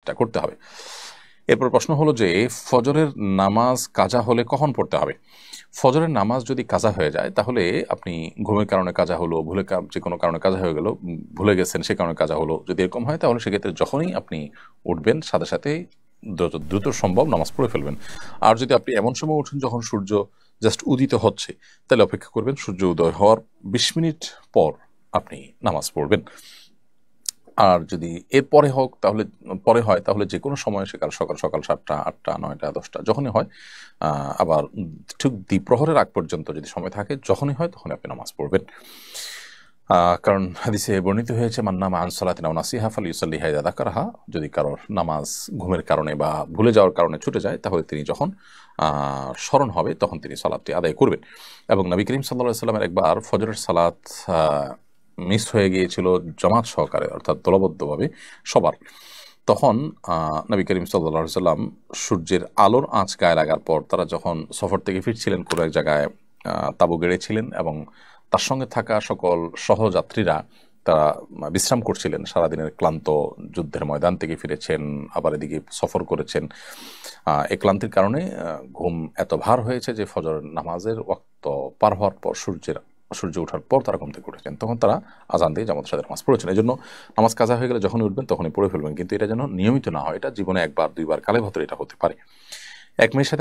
নামাজটা করতে হবে। এরপর প্রশ্ন হলো যে ফজরের নামাজ কাজা হলে কখন পড়তে হবে? ফজরের নামাজ যদি কাজা হয়ে যায় তাহলে আপনি ঘুমের কারণে কাজা হলো, যে কোনো কারণে কাজা হয়ে গেল, ভুলে গেছেন সে কারণে কাজা হলো, যদি এরকম হয় তাহলে সেক্ষেত্রে যখনই আপনি উঠবেন সাথে সাথে দ্রুত দ্রুত সম্ভব নামাজ পড়ে ফেলবেন। আর যদি আপনি এমন সময় উঠেন যখন সূর্য জাস্ট উদিত হচ্ছে, তাহলে অপেক্ষা করবেন সূর্য উদয় হওয়ার 20 মিনিট পর আপনি নামাজ পড়বেন। আর যদি এর পরে হোক তাহলে পরে হয় তাহলে যে কোনো সময়, সকাল সকাল সকাল 7টা 8টা 9টা 10টা যখনই হয়, আবার ঠিক দ্বিপ্রহরের আগ পর্যন্ত যদি সময় থাকে যখনই হয় তখনই আপনি নামাজ পড়বেন। কারণ হাদিসে বর্ণিত হয়েছে মান্নামা আন সালাতিন আও নাসিহা ফালিউসাল্লিহা ইযা যাকারাহা, যদি কারোর নামাজ ঘুমের কারণে বা ভুলে যাওয়ার কারণে ছুটে যায় তাহলে তিনি যখন স্মরণ হবে তখন তিনি সালাতটি আদায় করবেন। এবং নবী করিম সাল্লাল্লাহু আলাইহি ওয়াসাল্লামের একবার ফজরের সালাত মিস হয়ে গিয়েছিল জামাত সহকারে, অর্থাৎ দলবদ্ধভাবে সবার। তখন নবী করিম সাল্লাল্লাহু আলাইহি ওয়াসাল্লাম সূর্যের আলোর আঁচ গায়ে লাগার পর তারা যখন সফর থেকে ফিরছিলেন, কোনো এক জায়গায় তাঁবু গেড়েছিলেন এবং তার সঙ্গে থাকা সকল সহযাত্রীরা তারা বিশ্রাম করছিলেন, সারাদিনের ক্লান্ত, যুদ্ধের ময়দান থেকে ফিরেছেন, আবার এদিকে সফর করেছেন। এই ক্লান্তির কারণে ঘুম এত ভার হয়েছে যে ফজর নামাজের ওয়াক্ত পার হওয়ার পর সূর্য ওঠার পর তারা ঘুম থেকে উঠেছেন, তখন তারা আজান দিয়ে জামাতের সাথে নামাজ পড়েছেন। এই জন্য নামাজ কাজা হয়ে গেলে যখনই উঠবেন তখনই পড়ে ফেলবেন, কিন্তু এটা যেন নিয়মিত না হয়, এটা জীবনে একবার দুইবার কালে ভেতরে এটা হতে পারে। এক মেয়ের সাথে